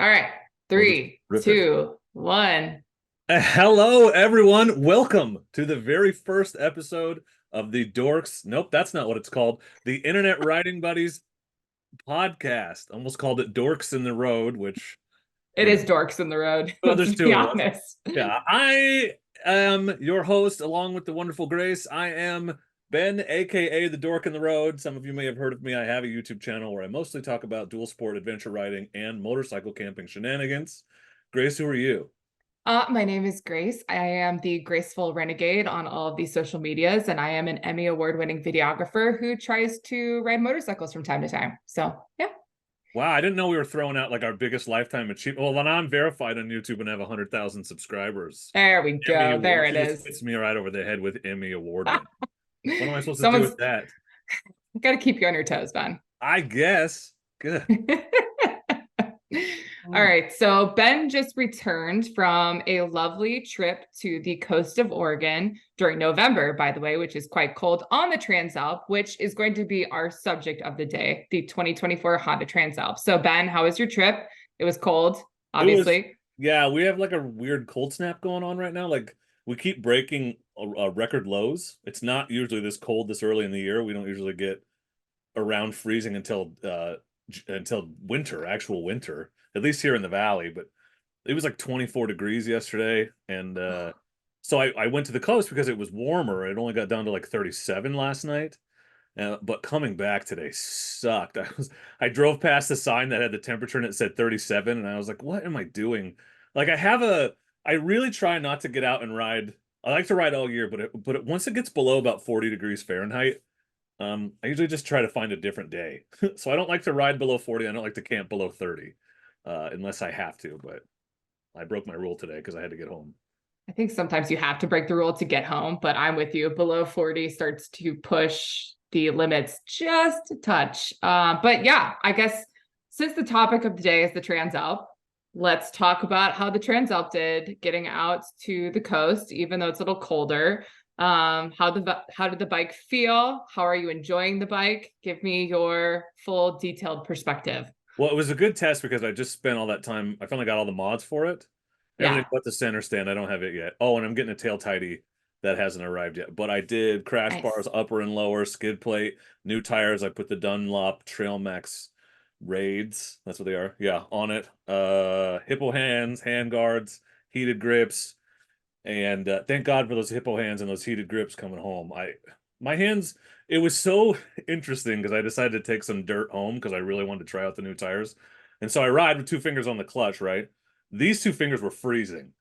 All right. We'll just Three, rip it. 2, 1. Hello, everyone. Welcome to the very first episode of the Dorks. Nope, that's not what it's called. The Internet Writing Buddies podcast. Almost called it Dorks in the Road, which, It you know, is dorks in the road. well, Let's there's be two of us. honest. Yeah, I am your host, along with the wonderful Grace. I am Ben, aka the Dork in the Road. Some of you may have heard of me. I have a YouTube channel where I mostly talk about dual sport adventure riding and motorcycle camping shenanigans. Grace, who are you? My name is Grace. I am the graceful renegade on all of these social medias, and I am an Emmy award-winning videographer who tries to ride motorcycles from time to time. So, yeah, Wow, I didn't know we were throwing out like our biggest lifetime achievement. Well, then I'm verified on YouTube and have 100,000 subscribers. there we Emmy go. There Award. it She just is. hits me right over the head with Emmy Award win. What am I supposed to do Someone's with that? got to keep you on your toes, Ben. I guess. Good. All Hmm. right. So Ben just returned from a lovely trip to the coast of Oregon during November, by the way, which is quite cold on the Transalp, which is going to be our subject of the day, the 2024 Honda Transalp. So Ben, how was your trip? It was cold, It was, obviously. yeah, we have like a weird cold snap going on right now. Like we keep breaking record lows. It's not usually this cold this early in the year. We don't usually get around freezing until winter, actual winter, at least here in the valley. But it was like 24 degrees yesterday, and so I went to the coast because it was warmer. It only got down to like 37 last night. But coming back today sucked. I drove past the sign that had the temperature and it said 37, and I was like, what am I doing? Like I really try not to get out and ride. I like to ride all year, but once it gets below about 40 degrees Fahrenheit, I usually just try to find a different day. So I don't like to ride below 40. I don't like to camp below 30, unless I have to, but I broke my rule today because I had to get home. I think sometimes you have to break the rule to get home, but I'm with you. Below 40 starts to push the limits just a touch. But yeah, I guess since the topic of the day is the Transalp, let's talk about how the Transalp did getting out to the coast, even though it's a little colder. How did the bike feel? How are you enjoying the bike? Give me your full detailed perspective. Well, it was a good test because I just spent all that time. I finally got all the mods for it. Everything Yeah, but the center stand. I don't have it yet. Oh, and I'm getting a tail tidy that hasn't arrived yet. But I did crash nice. bars, upper and lower, skid plate, new tires. I put the Dunlop Trail Max Raids. That's what they are. Yeah, on it. Hippo hands, hand guards, heated grips, and thank God for those hippo hands and those heated grips coming home. My hands. It was so interesting because I decided to take some dirt home because I really wanted to try out the new tires, and so I ride with two fingers on the clutch. Right, these two fingers were freezing.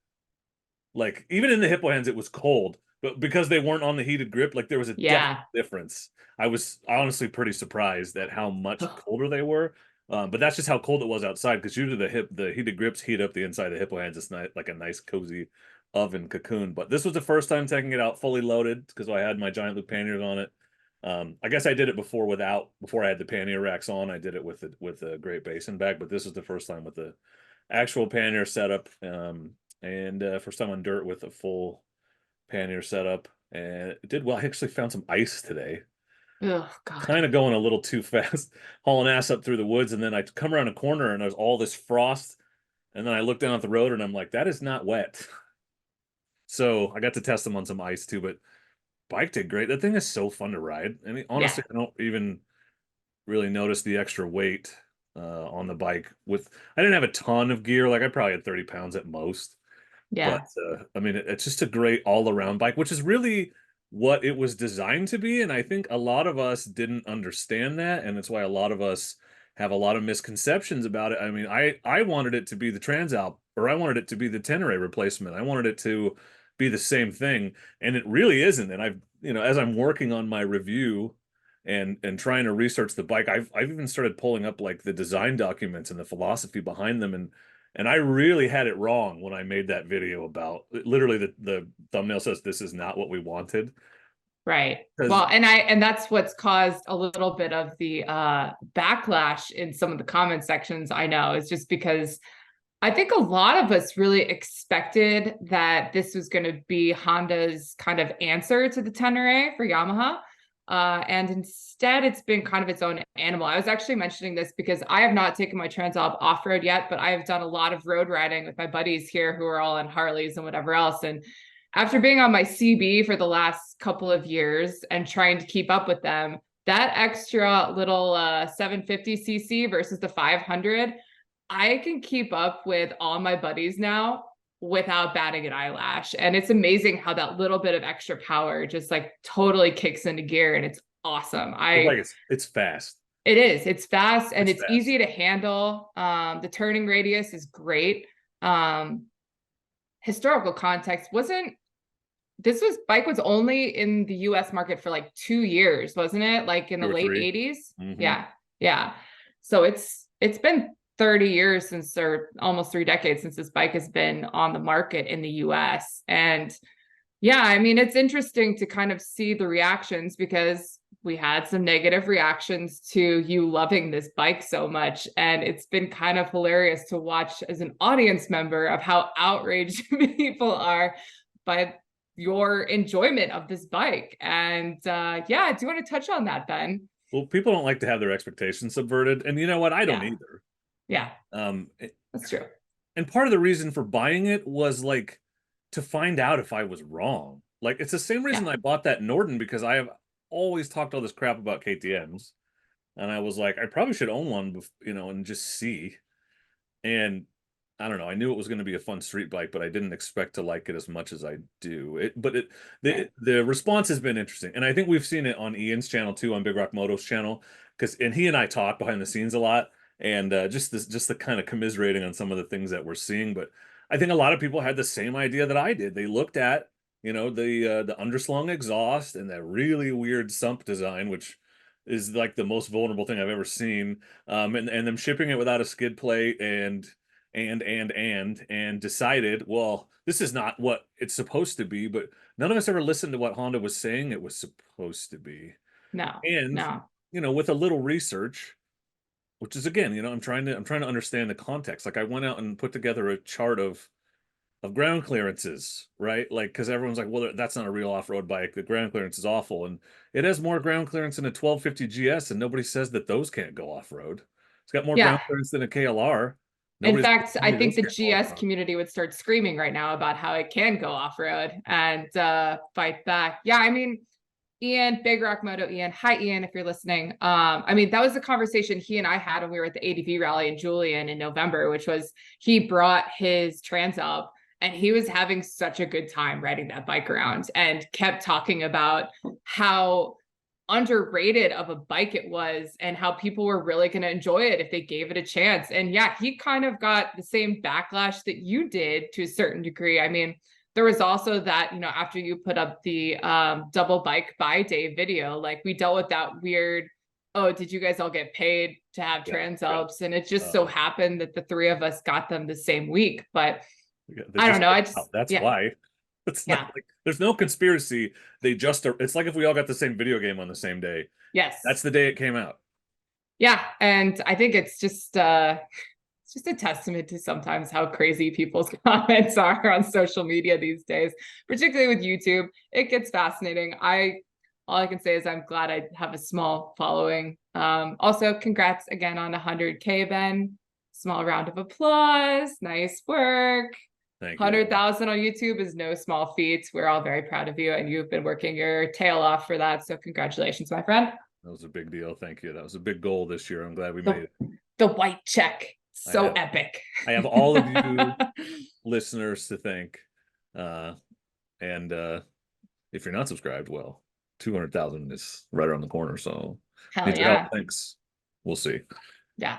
Like even in the hippo hands, it was cold, but because they weren't on the heated grip, like there was a definite Yeah. difference. I was honestly pretty surprised at how much colder they were. But that's just how cold it was outside because usually the heated grips heat up the inside of the hippo hands. It's not like a nice cozy oven cocoon. But this was the first time taking it out fully loaded because I had my giant loop panniers on it. I guess I did it before I had the pannier racks on. I did it with the Great Basin bag, but this was the first time with the actual pannier setup. And first time on dirt with a full pannier setup, and it did well. I actually found some ice today. Oh God. Kind of going a little too fast, hauling ass up through the woods, and then I come around a corner and there's all this frost, and then I look down at the road and I'm like, that is not wet. So I got to test them on some ice too, but bike did great. That thing is so fun to ride. I mean, Yeah. honestly, I don't even really notice the extra weight on the bike. I didn't have a ton of gear, like I probably had 30 pounds at most. But Yeah. I mean, it's just a great all-around bike, which is really what it was designed to be. And I think a lot of us didn't understand that, and it's why a lot of us have a lot of misconceptions about it. I mean, I wanted it to be the Transalp, or I wanted it to be the Tenere replacement. I wanted it to be the same thing, and it really isn't. And as I'm working on my review and trying to research the bike, I've even started pulling up like the design documents and the philosophy behind them, and I really had it wrong when I made that video about literally the thumbnail says this is not what we wanted. Right. Because Well, and that's what's caused a little bit of the backlash in some of the comment sections, I know, is just because I think a lot of us really expected that this was going to be Honda's kind of answer to the Tenere for Yamaha. And instead it's been kind of its own animal. I was actually mentioning this because I have not taken my Transalp off-road yet, but I have done a lot of road riding with my buddies here who are all on Harleys and whatever else. And after being on my CB for the last couple of years and trying to keep up with them, that extra little 750cc versus the 500, I can keep up with all my buddies now without batting an eyelash. And it's amazing how that little bit of extra power just like totally kicks into gear, and it's awesome. It's fast. It is. It's fast and It's it's fast. easy to handle. The turning radius is great. Historical context wasn't bike was only in the US market for like 2 years, wasn't it? Like in the late 80s. Yeah. Yeah. So it's been 30 years since, or almost 3 decades since this bike has been on the market in the US. And yeah, I mean, it's interesting to kind of see the reactions because we had some negative reactions to you loving this bike so much. And it's been kind of hilarious to watch as an audience member of how outraged people are by your enjoyment of this bike. And yeah, do you want to touch on that, Ben? Well, people don't like to have their expectations subverted. And you know what? I don't either. Yeah, that's true. And part of the reason for buying it was like to find out if I was wrong. Like it's the same reason I bought that Norden, because I have always talked all this crap about KTMs. And I was like, I probably should own one, and just see. And I don't know. I knew it was going to be a fun street bike, but I didn't expect to like it as much as I do. The response has been interesting, and I think we've seen it on Ian's channel too, on Big Rock Moto's channel, and he and I talk behind the scenes a lot, and just the kind of commiserating on some of the things that we're seeing. But I think a lot of people had the same idea that I did. They looked at the underslung exhaust and that really weird sump design, which is like the most vulnerable thing I've ever seen, and them shipping it without a skid plate and decided, well, this is not what it's supposed to be. But none of us ever listened to what Honda was saying it was supposed to be. No, And no. with a little research, which is again, I'm trying to understand the context. Like I went out and put together a chart of ground clearances, right? Like, because everyone's like, well, that's not a real off-road bike. The ground clearance is awful. And it has more ground clearance than a 1250 GS, and nobody says that those can't go off-road. It's got more ground clearance than a KLR. In fact, I think the those GS community would start screaming right now about how it can go off-road and fight back. Yeah, I mean, Ian, Big Rock Moto, Ian. Hi, Ian, if you're listening. I mean, that was the conversation he and I had when we were at the ADV rally in Julian in November, which was he brought his Transalp and he was having such a good time riding that bike around and kept talking about how underrated of a bike it was and how people were really going to enjoy it if they gave it a chance. And yeah, he kind of got the same backlash that you did to a certain degree. I mean, there was also that, after you put up the double bike buy day video, like we dealt with that weird, oh, did you guys all get paid to have Transalps? And it just so happened that the three of us got them the same week. But I don't know. That's why. It's not like there's no conspiracy. It's like if we all got the same video game on the same day. Yes. That's the day it came out. Yeah. And I think it's just a testament to sometimes how crazy people's comments are on social media these days, particularly with YouTube. It gets fascinating. All I can say is I'm glad I have a small following. Also, congrats again on 100K, Ben. Small round of applause. Nice work. 100,000 on YouTube is no small feat. We're all very proud of you, and you've been working your tail off for that. So congratulations, my friend. That was a big deal. Thank you. That was a big goal this year. I'm glad we made it. The white check. So epic. I have all of you listeners to thank. And if you're not subscribed, well, 200,000 is right around the corner. So thanks. We'll see. Yeah.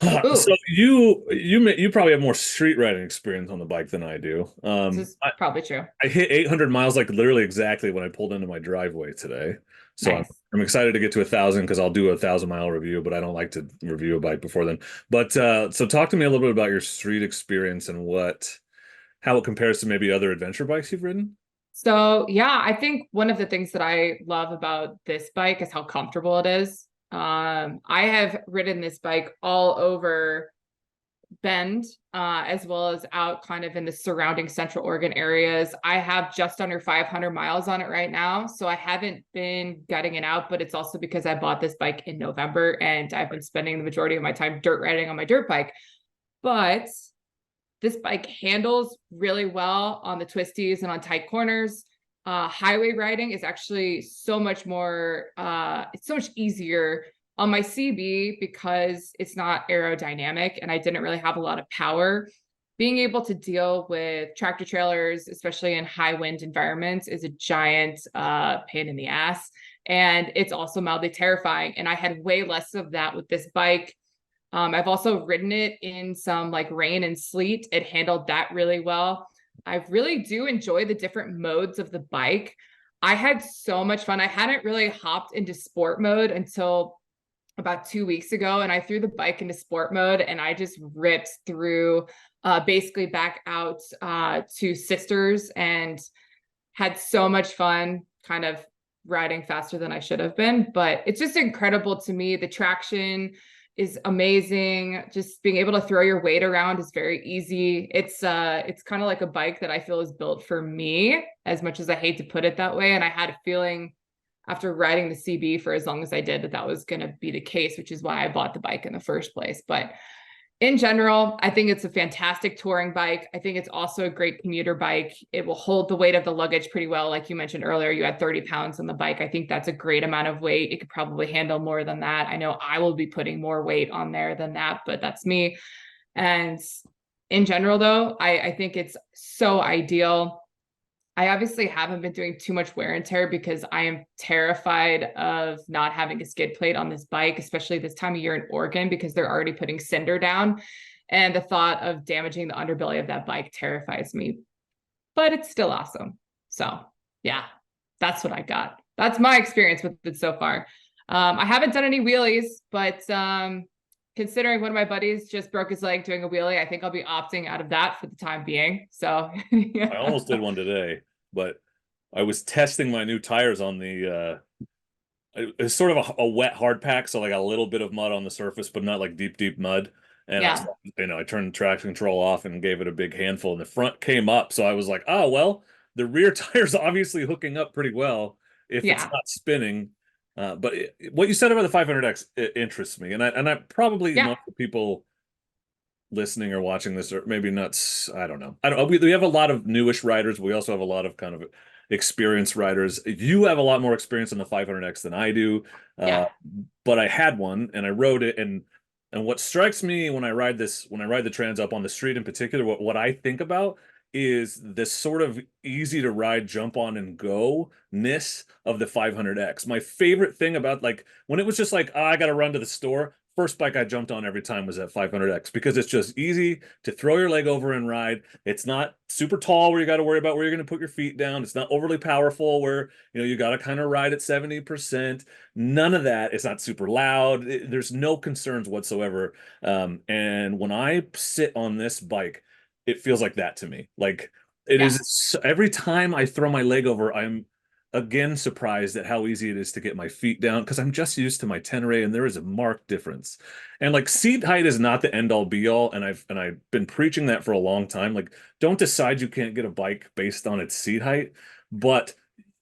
So you probably have more street riding experience on the bike than I do. This is probably true. I hit 800 miles like literally exactly when I pulled into my driveway today. So nice. I'm excited to get to 1,000 because I'll do a 1,000-mile review, but I don't like to review a bike before then. But so talk to me a little bit about your street experience and how it compares to maybe other adventure bikes you've ridden. So yeah, I think one of the things that I love about this bike is how comfortable it is. I have ridden this bike all over Bend, as well as out kind of in the surrounding Central Oregon areas. I have just under 500 miles on it right now, so I haven't been gutting it out, but it's also because I bought this bike in November and I've been spending the majority of my time dirt riding on my dirt bike. But this bike handles really well on the twisties and on tight corners. Highway riding is actually so much more, it's so much easier on my CB because it's not aerodynamic and I didn't really have a lot of power. Being able to deal with tractor trailers, especially in high wind environments, is a giant pain in the ass. And it's also mildly terrifying. And I had way less of that with this bike. I've also ridden it in some like rain and sleet. It handled that really well. I really do enjoy the different modes of the bike. I had so much fun. I hadn't really hopped into sport mode until about 2 weeks ago, and I threw the bike into sport mode and I just ripped through basically back out to Sisters and had so much fun kind of riding faster than I should have been. But it's just incredible to me. The traction is amazing. Just being able to throw your weight around is very easy. It's kind of like a bike that I feel is built for me, as much as I hate to put it that way. And I had a feeling after riding the CB for as long as I did that that was going to be the case, which is why I bought the bike in the first place. But in general, I think it's a fantastic touring bike. I think it's also a great commuter bike. It will hold the weight of the luggage pretty well. Like you mentioned earlier, you had 30 pounds on the bike. I think that's a great amount of weight. It could probably handle more than that. I know I will be putting more weight on there than that, but that's me. And in general, though, I think it's so ideal. I obviously haven't been doing too much wear and tear because I am terrified of not having a skid plate on this bike, especially this time of year in Oregon, because they're already putting cinder down. And the thought of damaging the underbelly of that bike terrifies me, but it's still awesome. So yeah, that's what I got. That's my experience with it so far. I haven't done any wheelies, but considering one of my buddies just broke his leg doing a wheelie, I think I'll be opting out of that for the time being. So yeah. I almost did one today, but I was testing my new tires on the it's sort of a wet hard pack, so like a little bit of mud on the surface, but not like deep mud. And Yeah. I turned the traction control off and gave it a big handful, and the front came up. So I was like, oh well, the rear tire's obviously hooking up pretty well if it's Yeah. not spinning. But what you said about the 500X interests me, and I probably Yeah. most people listening or watching this, or maybe not. I don't know. I don't. We have a lot of newish riders. We also have a lot of kind of experienced riders. You have a lot more experience on the 500X than I do, uh, Yeah. but I had one and I rode it, and what strikes me when I ride the Transalp on the street in particular, what I think about is this sort of easy to ride, jump on and go ness of the 500X. My favorite thing about, like, when it was just like, oh, I got to run to the store, first bike I jumped on every time was that 500X, because it's just easy to throw your leg over and ride. It's not super tall where you got to worry about where you're going to put your feet down. It's not overly powerful where, you got to kind of ride at 70%. None of that. It's not super loud. There's no concerns whatsoever. And when I sit on this bike, it feels like that to me. Like, it Yeah. is, every time I throw my leg over, I'm again surprised at how easy it is to get my feet down, because I'm just used to my Tenere, and there is a marked difference. And like, seat height is not the end all be all, and I've been preaching that for a long time. Like, don't decide you can't get a bike based on its seat height, but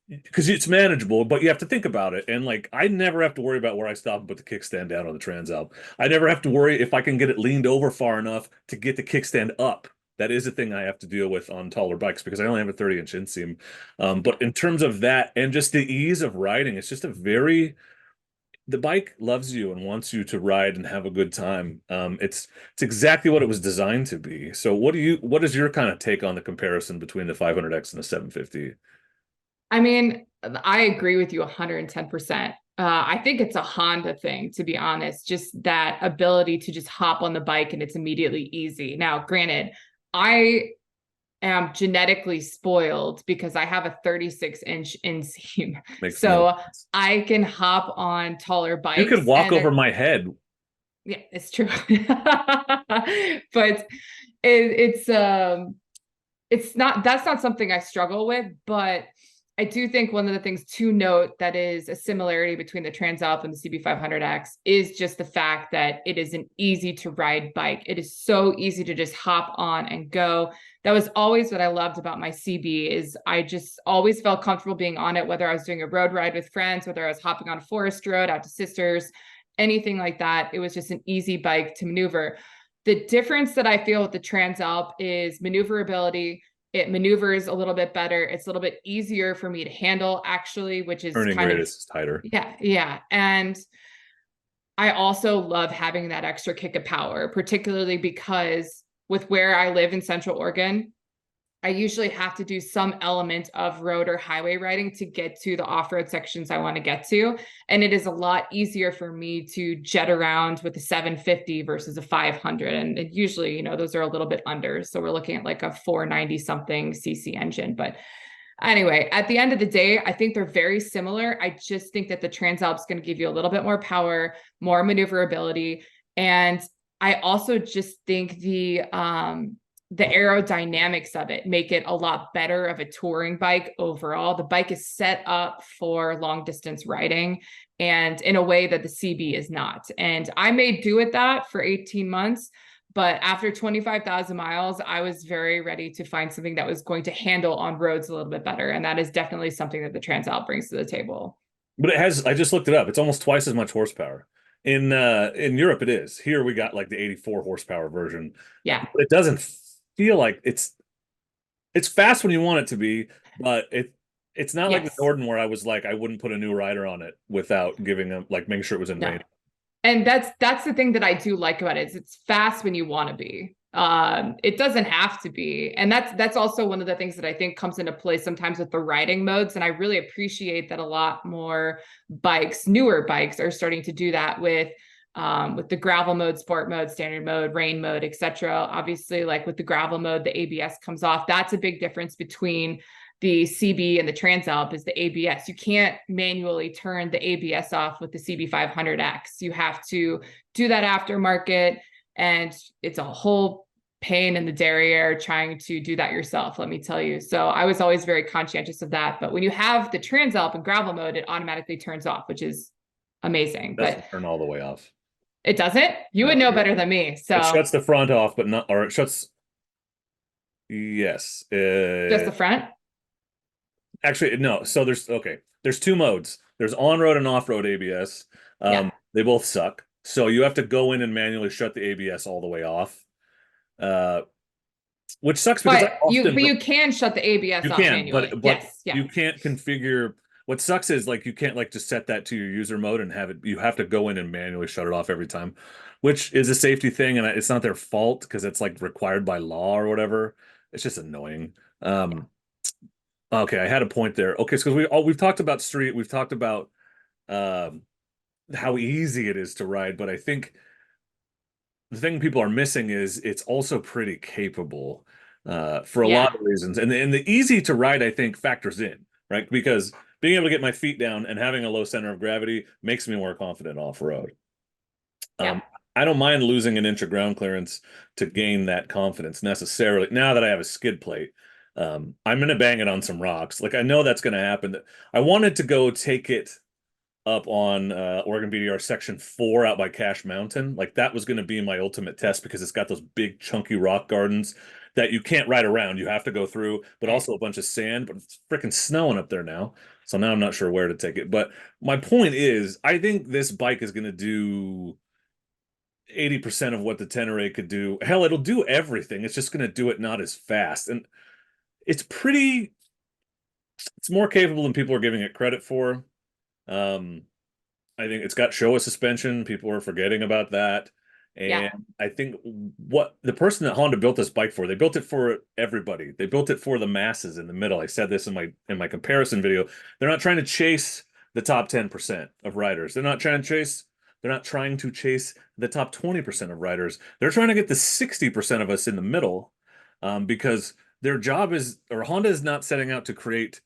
because it's manageable, but you have to think about it. And like, I never have to worry about where I stop and put the kickstand down on the Transalp. I never have to worry if I can get it leaned over far enough to get the kickstand up. That is a thing I have to deal with on taller bikes because I only have a 30-inch inseam. But in terms of that and just the ease of riding, it's just the bike loves you and wants you to ride and have a good time. It's exactly what it was designed to be. So what is your kind of take on the comparison between the 500X and the 750? I mean, I agree with you 110%. I think it's a Honda thing, to be honest, just that ability to just hop on the bike and it's immediately easy. Now, granted, I am genetically spoiled because I have a 36-inch inseam. Makes no So sense. I can hop on taller You could bikes walk and over my head. yeah, it's true. But it's not, that's not something I struggle with, but I do think one of the things to note that is a similarity between the Transalp and the CB500X is just the fact that it is an easy to ride bike. It is so easy to just hop on and go. That was always what I loved about my CB is I just always felt comfortable being on it, whether I was doing a road ride with friends, whether I was hopping on a forest road out to sisters, anything like that. It was just an easy bike to maneuver. The difference that I feel with the Transalp is maneuverability. It maneuvers a little bit better. It's a little bit easier for me to handle, actually, which is Turning kind of, radius is tighter. yeah. And I also love having that extra kick of power, particularly because with where I live in Central Oregon, I usually have to do some element of road or highway riding to get to the off-road sections I want to get to. And it is a lot easier for me to jet around with a 750 versus a 500. And usually, those are a little bit under. So we're looking at like a 490 something cc engine. But anyway, at the end of the day, I think they're very similar. I just think that the Transalp is going to give you a little bit more power, more maneuverability. And I also just think the aerodynamics of it make it a lot better of a touring bike overall. The bike is set up for long distance riding and in a way that the CB is not. And I made do with that for 18 months. But after 25,000 miles, I was very ready to find something that was going to handle on roads a little bit better. And that is definitely something that the Transalp brings to the table. But it has, I just looked it up. It's almost twice as much horsepower. In Europe it is. Here we got like the 84 horsepower version. Yeah. But it doesn't feel like it's fast when you want it to be, but it's not like the Yes. Norden where I was like I wouldn't put a new rider on it without giving them like making sure it was in No. range. And that's the thing that I do like about it is it's fast when you want to be. It doesn't have to be. And that's also one of the things that I think comes into play sometimes with the riding modes. And I really appreciate that a lot more bikes, newer bikes, are starting to do that with the gravel mode, sport mode, standard mode, rain mode, etc. Obviously, like with the gravel mode, the ABS comes off. That's a big difference between the CB and the Transalp is the ABS. You can't manually turn the ABS off with the CB500X. You have to do that aftermarket, and it's a whole pain in the derriere trying to do that yourself, let me tell you. So I was always very conscientious of that. But when you have the Transalp in gravel mode, it automatically turns off, which is amazing. Doesn't But turn all the way off. it doesn't? You would know better than me. It So shuts the front off, but not, or it shuts. Yes. just the front? Actually, no. So there's two modes. There's on-road and off-road ABS. Yeah. They both suck. So you have to go in and manually shut the ABS all the way off. Uh, which sucks because I But often you can shut the ABS you off can, manually. but Yes. Yeah. you can't configure. What sucks is like you can't like just set that to your user mode and have it. You have to go in and manually shut it off every time, which is a safety thing, and it's not their fault because it's like required by law or whatever. It's just annoying. Okay, I had a point there. Okay, so we've talked about street, we've talked about um, how easy it is to ride, but I think the thing people are missing is it's also pretty capable for a lot Yeah. of reasons. And the easy to ride, I think, factors in, right? Because being able to get my feet down and having a low center of gravity makes me more confident off-road. Yeah. I don't mind losing an inch of ground clearance to gain that confidence necessarily. Now that I have a skid plate, I'm going to bang it on some rocks. Like I know that's going to happen. I wanted to go take it up on Oregon BDR Section 4 out by Cache Mountain. Like that was going to be my ultimate test because it's got those big chunky rock gardens that you can't ride around. You have to go through, but Right. also a bunch of sand. But it's freaking snowing up there now. So now I'm not sure where to take it. But my point is, I think this bike is going to do 80% of what the Tenere could do. Hell, it'll do everything. It's just going to do it not as fast. And it's more capable than people are giving it credit for. Um, I think it's got Showa suspension. People are forgetting about that. Yeah. And I think what the person that Honda built this bike for, they built it for everybody. They built it for the masses in the middle. I said this in my comparison video. They're not trying to chase the top 10% of riders. They're not trying to chase the top 20% of riders. They're trying to get the 60% of us in the middle, because their job is, or Honda is not setting out to create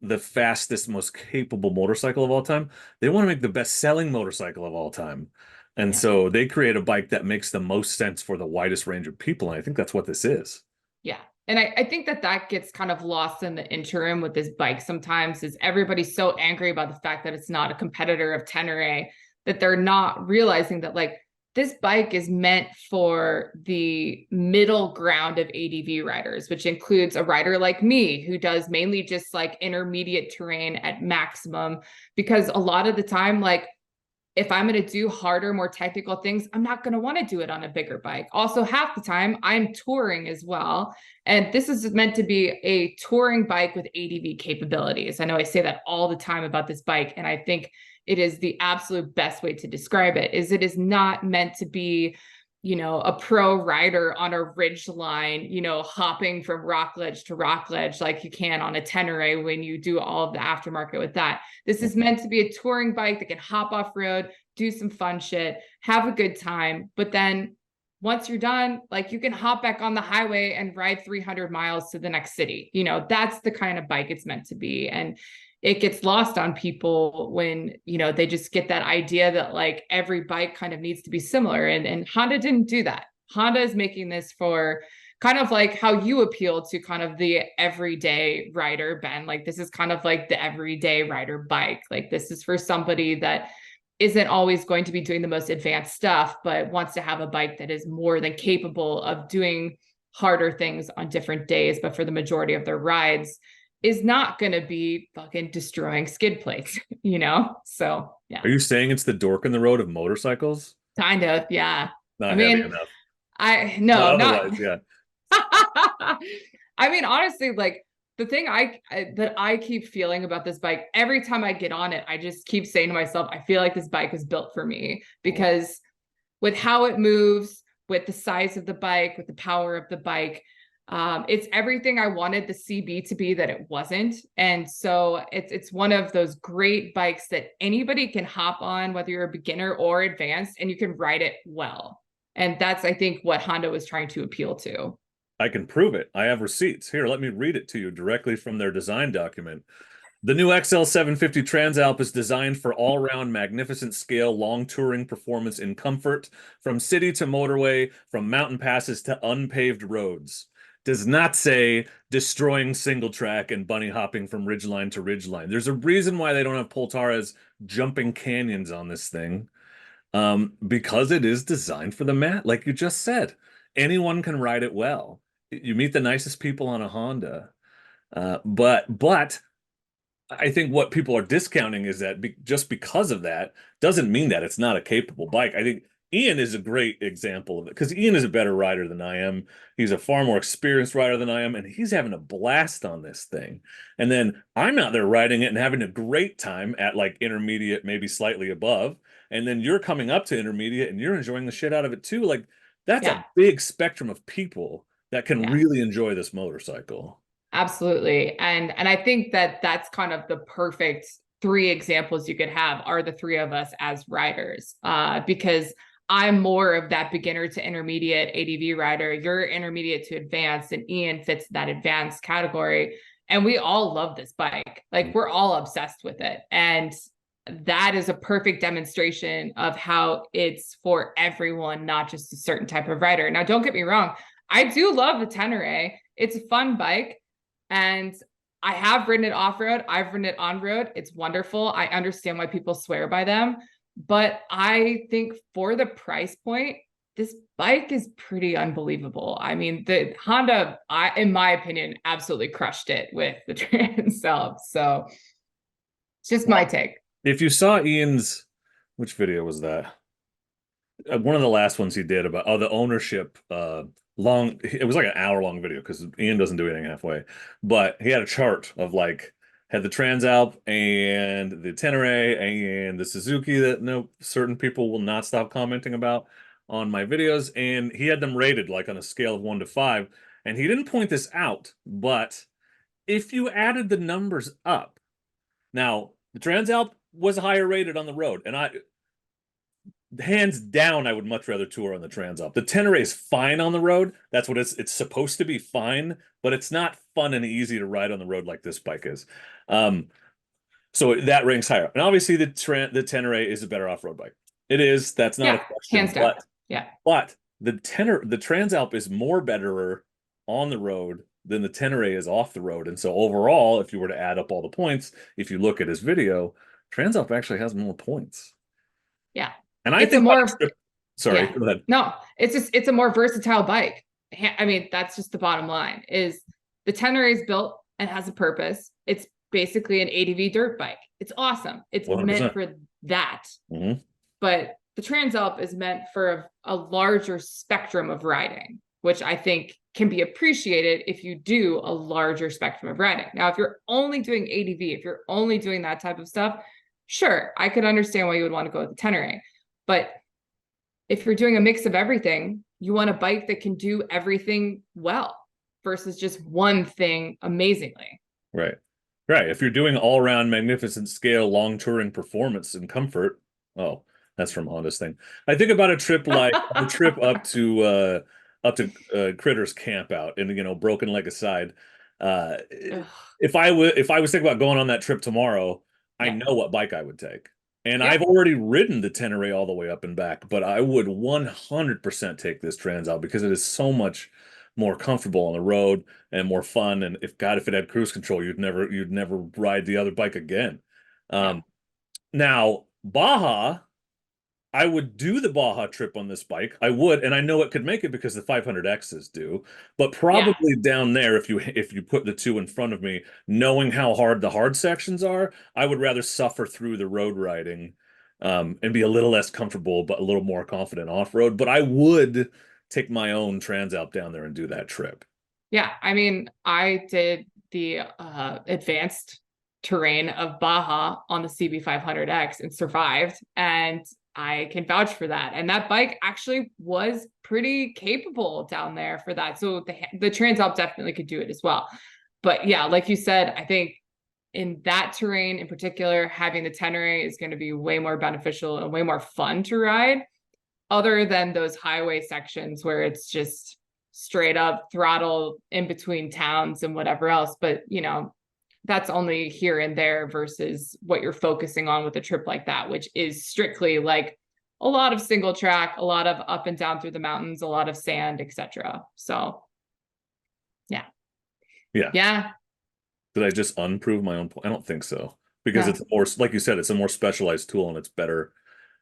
the fastest, most capable motorcycle of all time. They want to make the best-selling motorcycle of all time. And Yeah. so they create a bike that makes the most sense for the widest range of people. And I think that's what this is. Yeah. And I think that that gets kind of lost in the interim with this bike sometimes, is everybody's so angry about the fact that it's not a competitor of Tenere that they're not realizing that like this bike is meant for the middle ground of ADV riders, which includes a rider like me who does mainly just like intermediate terrain at maximum, because a lot of the time, like if I'm going to do harder, more technical things, I'm not going to want to do it on a bigger bike. Also, half the time I'm touring as well. And this is meant to be a touring bike with ADV capabilities. I know I say that all the time about this bike, and I think it is the absolute best way to describe it. Is it is not meant to be, you know, a pro rider on a ridge line, you know, hopping from rock ledge to rock ledge like you can on a Tenere when you do all of the aftermarket with that. This is meant to be a touring bike that can hop off road, do some fun shit, have a good time. But then once you're done, like you can hop back on the highway and ride 300 miles to the next city. You know, that's the kind of bike it's meant to be. And it gets lost on people when, you know, they just get that idea that like every bike kind of needs to be similar. And Honda didn't do that. Honda is making this for kind of like how you appeal to kind of the everyday rider, Ben. Like this is kind of like the everyday rider bike. Like this is for somebody that isn't always going to be doing the most advanced stuff, but wants to have a bike that is more than capable of doing harder things on different days, but for the majority of their rides is not going to be fucking destroying skid plates, you know? So, yeah. Are you saying it's the dork in the road of motorcycles? Kind of, yeah. I Not heavy mean, enough. But no, not. otherwise, yeah. I mean, honestly, like the thing that I keep feeling about this bike, every time I get on it, I just keep saying to myself, I feel like this bike was built for me, because with how it moves, with the size of the bike, with the power of the bike, it's everything I wanted the CB to be that it wasn't. And so it's one of those great bikes that anybody can hop on, whether you're a beginner or advanced, and you can ride it well. And that's, I think, what Honda was trying to appeal to. I can prove it. I have receipts. Here, let me read it to you directly from their design document. The new XL750 Transalp is designed for all-round magnificent scale, long touring performance in comfort, from city to motorway, from mountain passes to unpaved roads. Does not say destroying single track and bunny hopping from ridgeline to ridgeline. There's a reason why they don't have Poltaras jumping canyons on this thing. Because it is designed for the mat, like you just said. Anyone can ride it well. You meet the nicest people on a Honda. But I think what people are discounting is that just because of that doesn't mean that it's not a capable bike. I think Ian is a great example of it, because Ian is a better rider than I am. He's a far more experienced rider than I am, and he's having a blast on this thing. And then I'm out there riding it and having a great time at like intermediate, maybe slightly above. And then you're coming up to intermediate and you're enjoying the shit out of it too. Like that's Yeah. a big spectrum of people that can Yeah. really enjoy this motorcycle. Absolutely. And I think that that's kind of the perfect three examples you could have are the three of us as riders, because I'm more of that beginner to intermediate ADV rider. You're intermediate to advanced, and Ian fits that advanced category. And we all love this bike. Like we're all obsessed with it. And that is a perfect demonstration of how it's for everyone, not just a certain type of rider. Now, don't get me wrong. I do love the Tenere. It's a fun bike. And I have ridden it off-road. I've ridden it on-road. It's wonderful. I understand why people swear by them. But I think for the price point, this bike is pretty unbelievable. I mean, the Honda, in my opinion, absolutely crushed it with the Transalp. So it's just my take. If you saw Ian's, which video was that? One of the last ones he did about the ownership long, it was like an hour long video because Ian doesn't do anything halfway, but he had a chart of like had the Transalp and the Tenere and the Suzuki that no certain people will not stop commenting about on my videos, and he had them rated like on a scale of 1 to 5, and he didn't point this out, but if you added the numbers up, now the Transalp was higher rated on the road, and I hands down, I would much rather tour on the Transalp. The Tenere is fine on the road. That's what it's supposed to be, fine, but it's not fun and easy to ride on the road like this bike is. So that ranks higher. And obviously the Tenere is a better off-road bike. It is. That's not a Yeah, question. hands down. Yeah. But the Transalp is more betterer on the road than the Tenere is off the road. And so overall, if you were to add up all the points, if you look at his video, Transalp actually has more points. Yeah. And I It's a think about a more, trip. Sorry, yeah, go ahead. no, it's a more versatile bike. I mean, that's just the bottom line is the Tenere is built and has a purpose. It's basically an ADV dirt bike. It's awesome. It's meant 100%. for that. Hmm. But the Transalp is meant for a larger spectrum of riding, which I think can be appreciated if you do a larger spectrum of riding. Now, if you're only doing ADV, if you're only doing that type of stuff, sure, I could understand why you would want to go with the Tenere. But if you're doing a mix of everything, you want a bike that can do everything well versus just one thing amazingly. Right. Right. If you're doing all around magnificent scale, long touring performance and comfort, oh, that's from Honda's thing. I think about a trip like the trip up to Critter's camp out and Broken Leg aside. Uh if I was thinking about going on that trip tomorrow, I Yeah. know what bike I would take. And Yep. I've already ridden the Tenere all the way up and back, but I would 100% take this Transalp because it is so much more comfortable on the road and more fun. And if it had cruise control, you'd never ride the other bike again. Yeah. Now Baja, I would do the Baja trip on this bike. I would, and I know it could make it because the 500Xs do. But Yeah. probably down there, if you put the two in front of me, knowing how hard the hard sections are, I would rather suffer through the road riding, and be a little less comfortable, but a little more confident off road. But I would take my own Transalp down there and do that trip. Yeah. I mean, I did the advanced terrain of Baja on the CB500X and survived. And I can vouch for that. And that bike actually was pretty capable down there for that. So the Transalp definitely could do it as well. But yeah, like you said, I think in that terrain in particular, having the Tenere is going to be way more beneficial and way more fun to ride, other than those highway sections where it's just straight up throttle in between towns and whatever else. But that's only here and there versus what you're focusing on with a trip like that, which is strictly like a lot of single track, a lot of up and down through the mountains, a lot of sand, etc. So yeah. Yeah. Yeah. Did I just unprove my own point? I don't think so. Because No. it's more, like you said, it's a more specialized tool and it's better.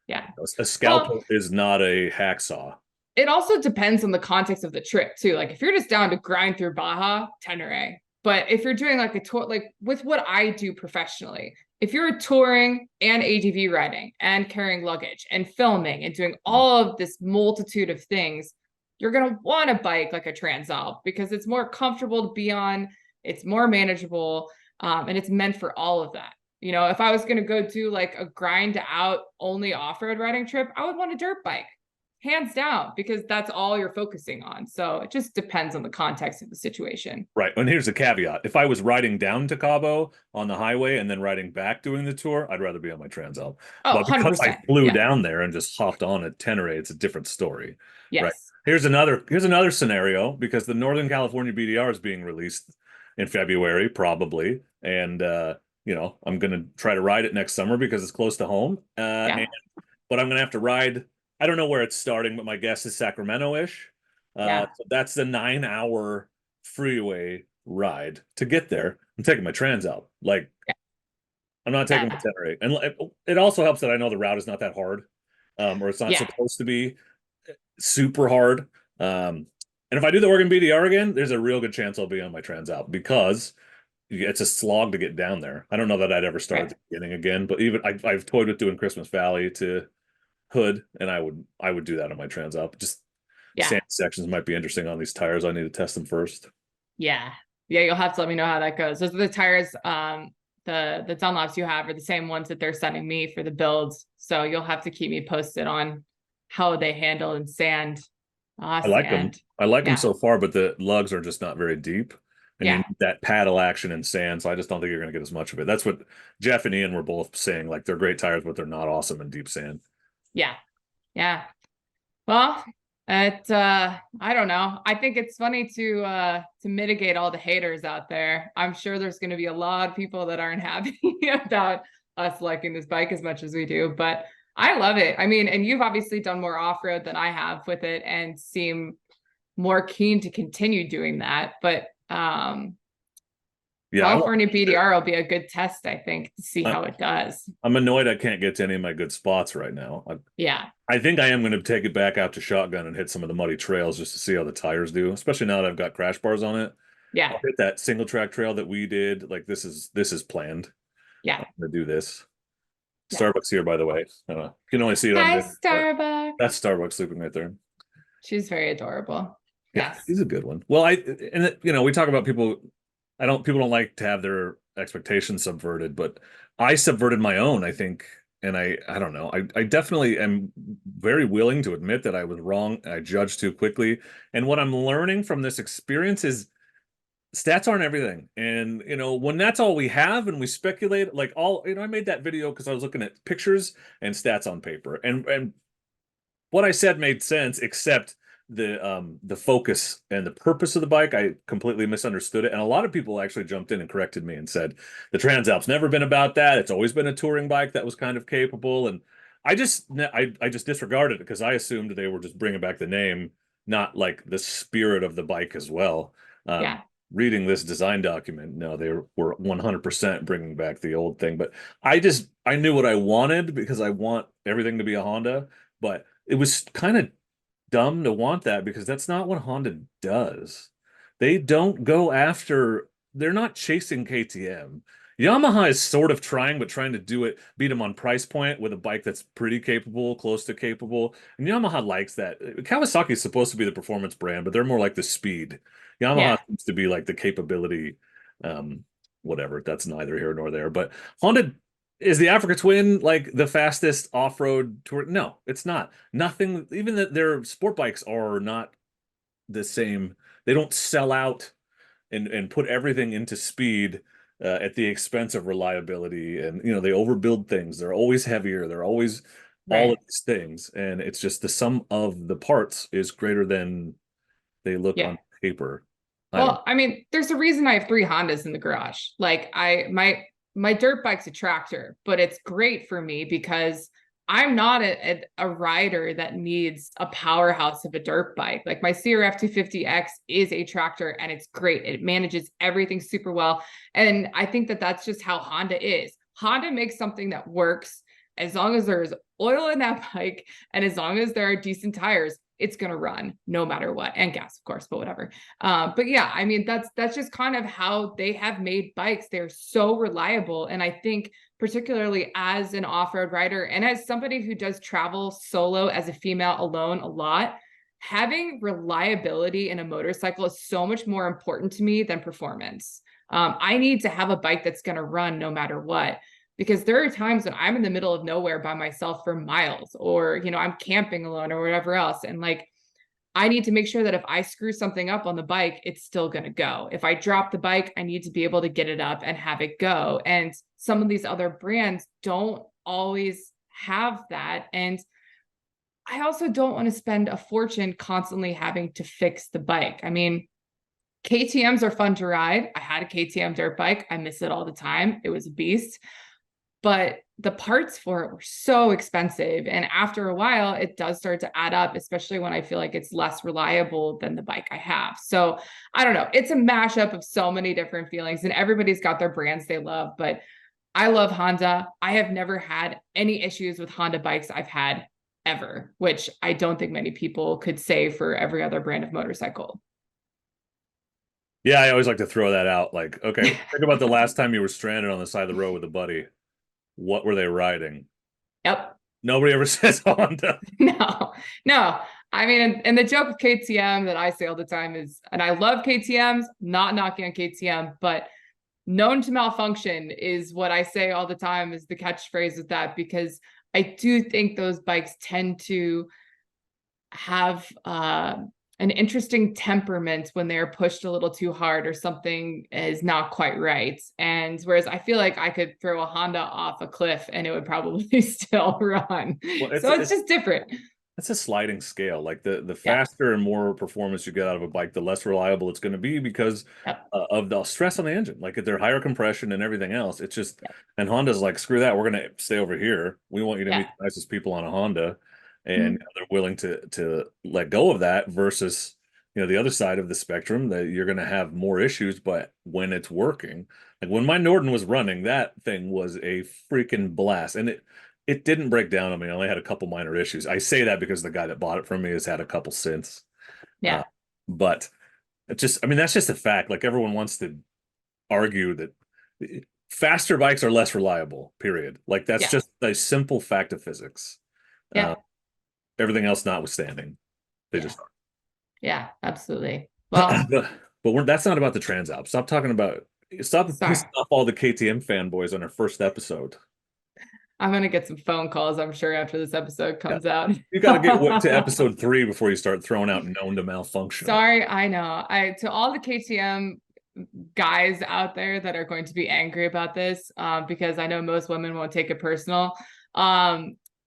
Yeah. A Well, scalpel is not a hacksaw. it also depends on the context of the trip too. Like if you're just down to grind through Baja, Tenere. But if you're doing like a tour, like with what I do professionally, if you're touring and ADV riding and carrying luggage and filming and doing all of this multitude of things, you're going to want a bike like a Transalp because it's more comfortable to be on, it's more manageable, and it's meant for all of that. If I was going to go do like a grind out only off-road riding trip, I would want a dirt bike, hands down, because that's all you're focusing on. So it just depends on the context of the situation. Right. And here's the caveat. If I was riding down to Cabo on the highway and then riding back doing the tour, I'd rather be on my Transalp. Oh, But because I 100%. flew Yeah. down there and just hopped on a Tenere, it's a different story. Right. Yes. Here's another scenario because the Northern California BDR is being released in February, probably. And I'm gonna try to ride it next summer because it's close to home. Yeah. But I'm gonna have to ride. I don't know where it's starting, but my guess is Sacramento-ish. Yeah. So that's the 9 hour freeway ride to get there. I'm taking my Transalp. Like, Yeah. I'm not taking my Tenere. And it also helps that I know the route is not that hard, or it's not Yeah. supposed to be super hard. And if I do the Oregon BDR again, there's a real good chance I'll be on my Transalp because it's a slog to get down there. I don't know that I'd ever start at Right. the beginning again, but even I've toyed with doing Christmas Valley to Hood, and I would do that on my Transalp. Just Yeah. sand sections might be interesting on these tires. I need to test them first. Yeah. Yeah. You'll have to let me know how that goes. Those are the tires, the Dunlops you have are the same ones that they're sending me for the builds. So you'll have to keep me posted on how they handle in sand. I like them. Sand. I like them Yeah. so far, but the lugs are just not very deep. And you Yeah. need that paddle action in sand, so I just don't think you're going to get as much of it. That's what Jeff and Ian were both saying. Like they're great tires, but they're not awesome in deep sand. Yeah. Yeah. Well, I don't know. I think it's funny to mitigate all the haters out there. I'm sure there's going to be a lot of people that aren't happy about us liking this bike as much as we do, but I love it. I mean, and you've obviously done more off-road than I have with it and seem more keen to continue doing that. But Yeah, California BDR will be a good test, I think, to see I, how it does. I'm annoyed I can't get to any of my good spots right now. Yeah. I think I am going to take it back out to shotgun and hit some of the muddy trails just to see how the tires do, especially now that I've got crash bars on it. Yeah. I'll hit that single track trail that we did. Like this is planned. Yeah. I'm gonna do this. Yeah. Starbucks here, by the way. You can only see it on Hi, video, but Starbucks. that's Starbucks sleeping right there. She's very adorable. Yeah, Yes. he's a good one. Well, we talk about people. People don't like to have their expectations subverted, but I subverted my own, I think. And I don't know. I definitely am very willing to admit that I was wrong. I judged too quickly. And what I'm learning from this experience is stats aren't everything. And, when that's all we have and we speculate, like I made that video because I was looking at pictures and stats on paper. And what I said made sense, except the focus and the purpose of the bike, I completely misunderstood it. And a lot of people actually jumped in and corrected me and said the Transalp's never been about that. It's always been a touring bike that was kind of capable. And I just disregarded it because I assumed they were just bringing back the name, not like the spirit of the bike as well. Um, Yeah. Reading this design document, no, they were 100% bringing back the old thing. But I knew what I wanted because I want everything to be a Honda. But it was kind of dumb to want that because that's not what Honda does. They don't go after, they're not chasing KTM. Yamaha is sort of trying, but trying to beat them on price point with a bike that's pretty capable, close to capable. And Yamaha likes that. Kawasaki is supposed to be the performance brand, but they're more like the speed. Yamaha Yeah. seems to be like the capability, um, whatever. That's neither here nor there. But Honda is the Africa Twin like the fastest off-road tour? No, it's not. Nothing, even that their sport bikes are not the same. They don't sell out and put everything into speed at the expense of reliability. And they overbuild things. They're always heavier. They're always all of Right. these things. And it's just the sum of the parts is greater than they look Yeah. on paper. I don't. Well, I mean, there's a reason I have three Hondas in the garage. Like my dirt bike's a tractor, but it's great for me because I'm not a rider that needs a powerhouse of a dirt bike. Like my CRF 250X is a tractor and it's great. It manages everything super well. And I think that that's just how Honda is. Honda makes something that works as long as there's oil in that bike and as long as there are decent tires, it's going to run no matter what, and gas, of course, but whatever. But yeah, I mean, that's just kind of how they have made bikes. They're so reliable. And I think particularly as an off-road rider and as somebody who does travel solo as a female alone a lot, having reliability in a motorcycle is so much more important to me than performance. I need to have a bike that's going to run no matter what, because there are times when I'm in the middle of nowhere by myself for miles, or I'm camping alone or whatever else, and like I need to make sure that if I screw something up on the bike, it's still going to go. If I drop the bike, I need to be able to get it up and have it go. And some of these other brands don't always have that. And I also don't want to spend a fortune constantly having to fix the bike. I mean, KTMs are fun to ride. I had a KTM dirt bike. I miss it all the time. It was a beast, but the parts for it were so expensive. And after a while, it does start to add up, especially when I feel like it's less reliable than the bike I have. So I don't know. It's a mashup of so many different feelings, and everybody's got their brands they love, but I love Honda. I have never had any issues with Honda bikes I've had ever, which I don't think many people could say for every other brand of motorcycle. Yeah, I always like to throw that out. Like, okay, think about the last time you were stranded on the side of the road with a buddy. What were they riding? Yep. Nobody ever says Honda. No, no. I mean, and the joke of KTM that I say all the time is, and I love KTMs, not knocking on KTM, but known to malfunction is what I say all the time is the catchphrase with that, because I do think those bikes tend to have an interesting temperament when they're pushed a little too hard or something is not quite right. And whereas I feel like I could throw a Honda off a cliff and it would probably still run. Well, So it's just different. it's a sliding scale. Like the Yeah. faster and more performance you get out of a bike, the less reliable it's going to be because Yep. of the stress on the engine. Like if they're higher compression and everything else, it's just, Yep. and Honda's like, screw that. We're going to stay over here. We want you to Yeah. meet the nicest people on a Honda. And Mhm. they're willing to let go of that versus the other side of the spectrum, that you're going to have more issues, but when it's working, like when my Norton was running, that thing was a freaking blast. And it didn't break down on me. I only had a couple minor issues. I say that because the guy that bought it from me has had a couple since. Uh, Yeah. but I mean, that's just a fact. Like everyone wants to argue that faster bikes are less reliable, period. Like that's Yeah. just a simple fact of physics. Uh, Yeah. Everything else notwithstanding, they Yeah. just are. Yeah. Absolutely. Well, But that's not about the Transalp. Stop sorry. pissing off all the KTM fanboys on our first episode. I'm gonna get some phone calls, I'm sure, after this episode Yeah. comes out. You got to get to episode 3 before you start throwing out known to malfunction. Sorry, I know. To all the KTM guys out there that are going to be angry about this, because I know most women won't take it personal.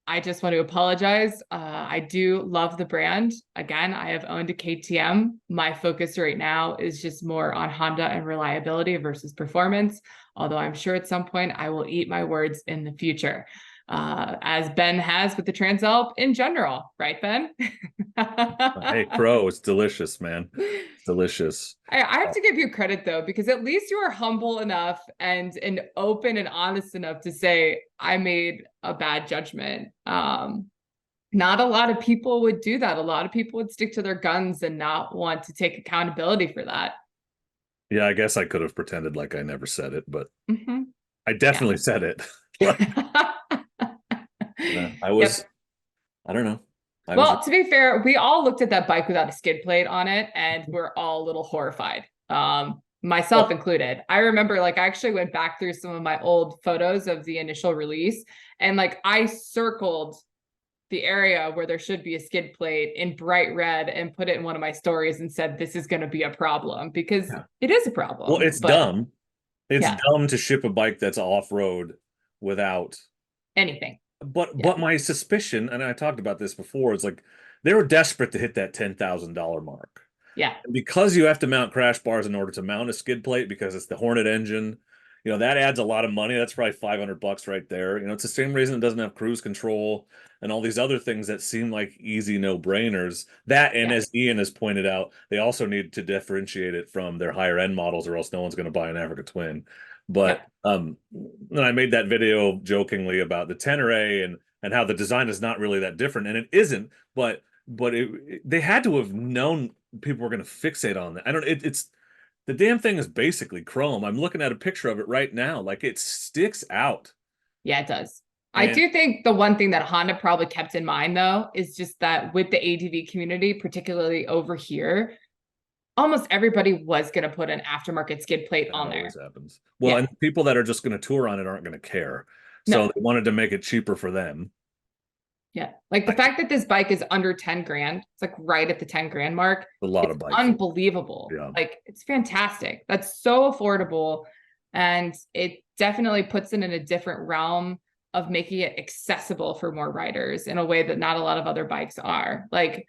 I just want to apologize. I do love the brand. Again, I have owned a KTM. My focus right now is just more on Honda and reliability versus performance. Although I'm sure at some point I will eat my words in the future, as Ben has with the Transalp in general, right, Ben? Hey, Crow, it's delicious, man. It's delicious. I have to give you credit though, because at least you are humble enough and open and honest enough to say, I made a bad judgment. Not a lot of people would do that. A lot of people would stick to their guns and not want to take accountability for that. Yeah, I guess I could have pretended like I never said it, but Mm-hmm. I Yeah. definitely said it. I Yep. was, I don't know. I was, Well, to be fair, we all looked at that bike without a skid plate on it, and we're all a little horrified, myself well, included. I remember, like, I actually went back through some of my old photos of the initial release, and like I circled the area where there should be a skid plate in bright red and put it in one of my stories and said, this is going to be a problem, because yeah. it is a Well, problem. it's But dumb. It's yeah, dumb to ship a bike that's off-road without. anything. Yeah. But my suspicion, and I talked about this before, is like they were desperate to hit that $10,000 mark. Yeah. And because you have to mount crash bars in order to mount a skid plate because it's the Hornet engine, that adds a lot of money. That's probably $500 right there. It's the same reason it doesn't have cruise control and all these other things that seem like easy no-brainers. That, and Yeah. as Ian has pointed out, they also need to differentiate it from their higher end models, or else no one's going to buy an Africa Twin. Yeah. But then I made that video jokingly about the Tenere and how the design is not really that different, and it isn't. But they had to have known people were going to fixate on that. I don't. It's the damn thing is basically chrome. I'm looking at a picture of it right now. Like it sticks out. Yeah, it does. I And do think the one thing that Honda probably kept in mind, though, is just that with the ADV community, particularly over here, almost everybody was going to put an aftermarket skid plate that on always there. happens. Well, Yeah. and people that are just going to tour on it aren't going to care. So No. they wanted to make it cheaper for them. Yeah. Like the fact that this bike is under 10 grand, it's like right at the 10 grand mark. A lot It's of bikes. unbelievable. Yeah. Like it's fantastic. That's so affordable. And it definitely puts it in a different realm of making it accessible for more riders in a way that not a lot of other bikes are. Like,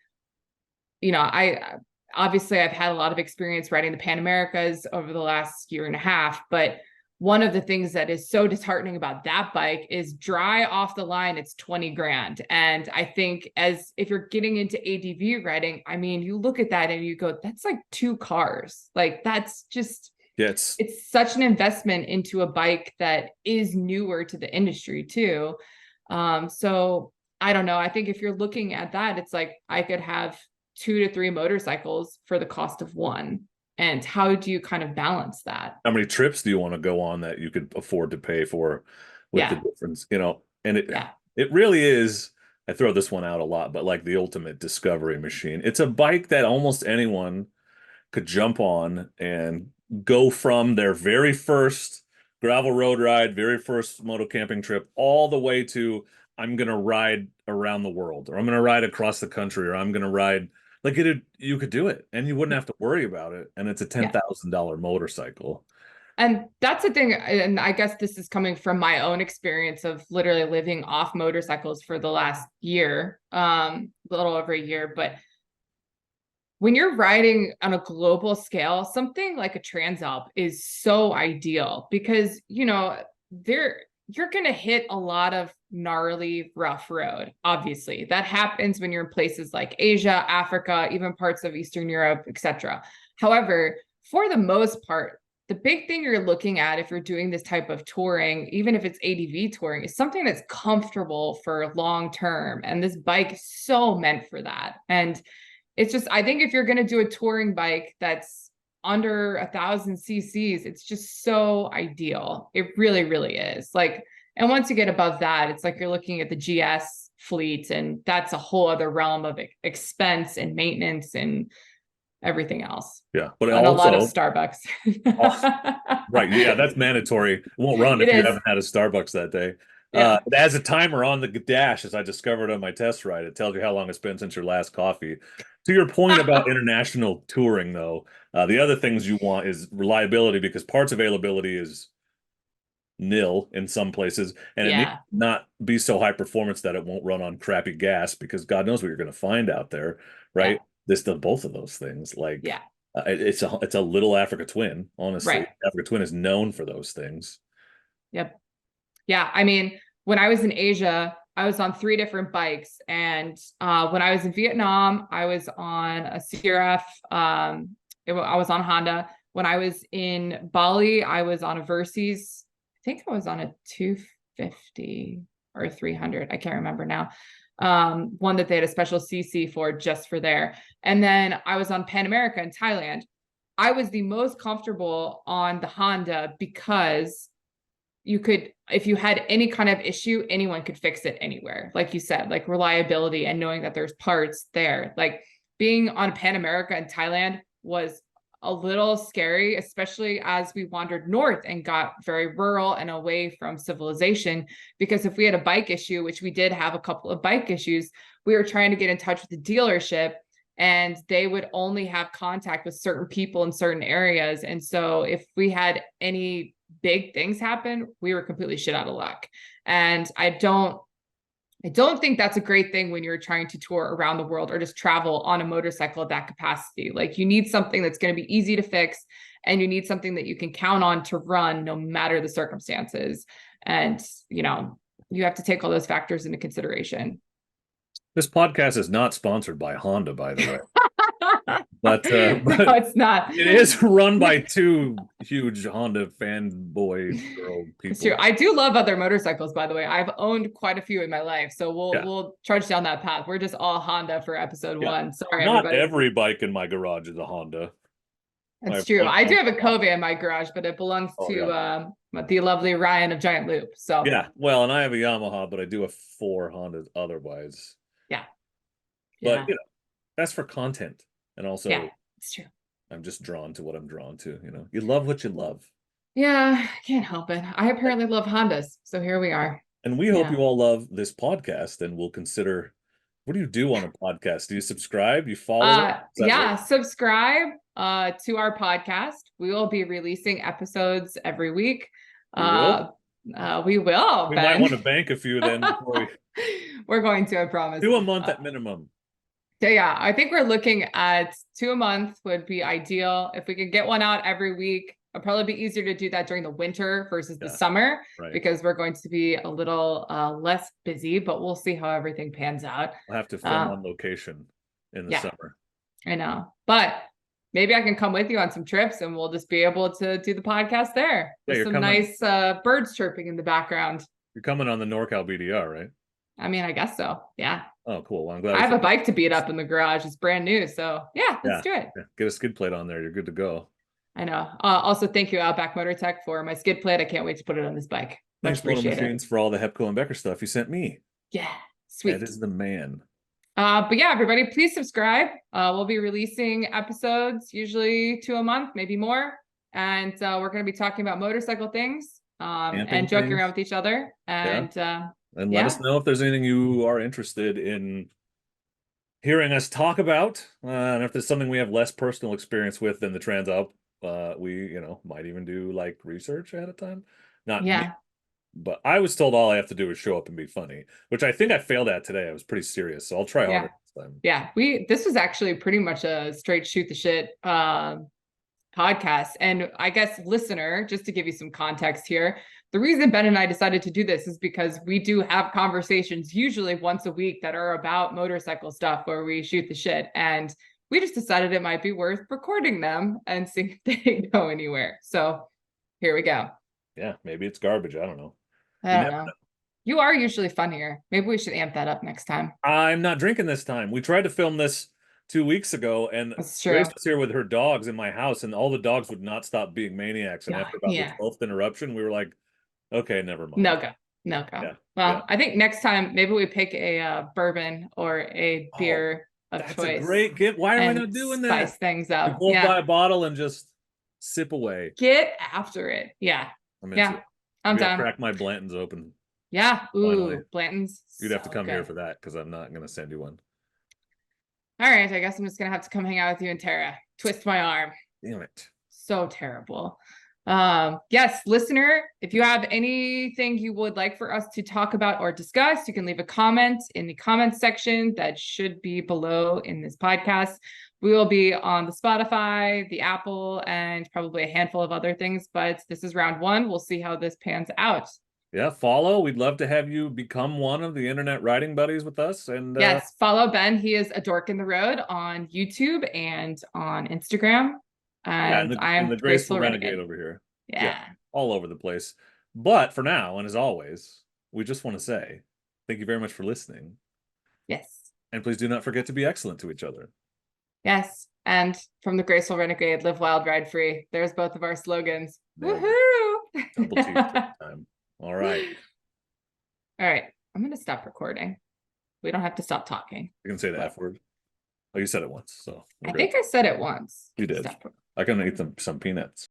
I obviously I've had a lot of experience riding the Pan Americas over the last year and a half, but one of the things that is so disheartening about that bike is dry off the line, it's 20 grand. And I think as if you're getting into ADV riding, I mean, you look at that and you go, that's like 2 cars. Like that's just, Yeah, it's such an investment into a bike that is newer to the industry too. So I don't know. I think if you're looking at that, it's like I could have 2 to 3 motorcycles for the cost of one. And how do you kind of balance that? how many trips do you want to go on that you could afford to pay for with the Yeah. difference, and Yeah. it really is. I throw this one out a lot, but like the ultimate discovery machine. It's a bike that almost anyone could jump on and go from their very first gravel road ride, very first moto camping trip, all the way to I'm going to ride around the world, or I'm going to ride across the country, or I'm going to ride like it. You could do it, and you wouldn't have to worry about it. And it's a Yeah. $10,000 motorcycle. And that's the thing. And I guess this is coming from my own experience of literally living off motorcycles for the last year, a little over a year. But when you're riding on a global scale, something like a Transalp is so ideal because, you're going to hit a lot of gnarly, rough road. Obviously, that happens when you're in places like Asia, Africa, even parts of Eastern Europe, etc. However, for the most part, the big thing you're looking at if you're doing this type of touring, even if it's ADV touring, is something that's comfortable for long term. And this bike is so meant for that. And it's just, I think if you're going to do a touring bike that's under 1,000 cc's, it's just so ideal. It really, really is. Like, and once you get above that, it's like you're looking at the GS fleet, and that's a whole other realm of expense and maintenance and everything else. Yeah, but and also a lot of Starbucks. right. Yeah, that's mandatory. It won't run if you haven't had a Starbucks that day. Yeah. It has a timer on the dash, as I discovered on my test ride. It tells you how long it's been since your last coffee. To your point about international touring, though, the other things you want is reliability, because parts availability is nil in some places, and it needs to not be so high performance that it won't run on crappy gas, because God knows what you're going to find out there, right? This does both of those things. Like, it's a little Africa Twin, honestly. Right. Africa Twin is known for those things. Yep. Yeah. I mean, when I was in Asia, I was on 3 different bikes. And when I was in Vietnam, I was on a CRF. I was on Honda. When I was in Bali, I was on a Versys. I think I was on a 250 or 300. I can't remember now. One that they had a special CC for, just for there. And then I was on Pan America in Thailand. I was the most comfortable on the Honda because you could, if you had any kind of issue, anyone could fix it anywhere. Like you said, like reliability and knowing that there's parts there. Like being on Pan America in Thailand was a little scary, especially as we wandered north and got very rural and away from civilization. Because if we had a bike issue, which we did have a couple of bike issues, we were trying to get in touch with the dealership, and they would only have contact with certain people in certain areas. And so if we had any big things happen, we were completely shit out of luck. And I don't think that's a great thing when you're trying to tour around the world or just travel on a motorcycle at that capacity. Like, you need something that's going to be easy to fix, and you need something that you can count on to run no matter the circumstances. And, you know, you have to take all those factors into consideration. This podcast is not sponsored by Honda, by the way. But no, it's not. It is run by 2 huge Honda fanboy girl people. It's true. I do love other motorcycles, by the way. I've owned quite a few in my life, so we'll trudge down that path. We're just all Honda for episode 1. Sorry, not everybody. every bike in my garage is a Honda. That's true. I do have a Cove in my garage, but it belongs to the lovely Ryan of Giant Loop. So yeah, well, and I have a Yamaha, but I do have 4 Hondas otherwise. Yeah. But you know, that's for content. And also, it's true. I'm just drawn to what I'm drawn to. You know, you love what you love. Yeah, I can't help it. I apparently love Hondas, so here we are. And we hope you all love this podcast, and will consider. What do you do on a podcast? Do you subscribe? You follow? Subscribe to our podcast. We will be releasing episodes every week. We will. We might want to bank a few then before we're going to, I promise. 2 a month at minimum. So yeah, I think we're looking at 2 a month would be ideal. If we could get one out every week, it'll probably be easier to do that during the winter versus the summer, because we're going to be a little less busy, but we'll see how everything pans out. We'll have to film on location in the summer. I know, but maybe I can come with you on some trips, and we'll just be able to do the podcast there. With some nice birds chirping in the background. You're coming on the NorCal BDR, right? I mean, I guess so. Yeah. Oh, cool. Well, I'm glad. I have a bike to beat up in the garage. It's brand new. So yeah, let's do it. Yeah. Get a skid plate on there. You're good to go. I know. Also, thank you, Outback Motor Tech, for my skid plate. I can't wait to put it on this bike. Thanks, Motor Machines, for all the Hepco and Becker stuff you sent me. Yeah, sweet. That is the man. But yeah, everybody, please subscribe. We'll be releasing episodes, usually 2 a month, maybe more. And we're going to be talking about motorcycle things and joking around with each other. And let us know if there's anything you are interested in hearing us talk about. And if there's something we have less personal experience with than the Transalp, we, might even do like research ahead of time. Not me, but I was told all I have to do is show up and be funny, which I think I failed at today. I was pretty serious, so I'll try harder next time. Yeah, this was actually pretty much a straight shoot the shit podcast. And I guess listener, just to give you some context here, the reason Ben and I decided to do this is because we do have conversations usually once a week that are about motorcycle stuff where we shoot the shit. And we just decided it might be worth recording them and seeing if they go anywhere. So here we go. Yeah, maybe it's garbage. I don't know. I don't know. You are usually funnier. Maybe we should amp that up next time. I'm not drinking this time. We tried to film this 2 weeks ago, and That's true. Grace was here with her dogs in my house, and all the dogs would not stop being maniacs. And Yeah, after about the 12th interruption, we were like, okay, never mind. No go. Yeah, well, I think next time maybe we pick a bourbon or a beer of that's choice. A great gift. Why are we not doing that? Spice things up. We both buy a bottle and just sip away. Get after it. Yeah. I'm down. Crack my Blanton's open. Yeah. Ooh, finally. Blanton's. You'd have to come here for that because I'm not going to send you one. All right. I guess I'm just going to have to come hang out with you and Tara. Twist my arm. Damn it. So terrible. Yes, listener, if you have anything you would like for us to talk about or discuss, you can leave a comment in the comments section that should be below in this podcast. We will be on the Spotify, the Apple, and probably a handful of other things, but this is round one. We'll see how this pans out. Yeah, follow. We'd love to have you become one of the internet writing buddies with us. And yes, follow Ben. He is a dork in the road on YouTube and on Instagram. And I'm the graceful renegade over here. Yeah, all over the place. But for now, and as always, we just want to say thank you very much for listening. Yes. And please do not forget to be excellent to each other. Yes. And from the graceful renegade, live wild, ride free. There's both of our slogans. Woohoo! Double T time. All right. All right. I'm going to stop recording. We don't have to stop talking. You can say the F word. Oh, you said it once. So I think I said it once. You did. I can eat some peanuts.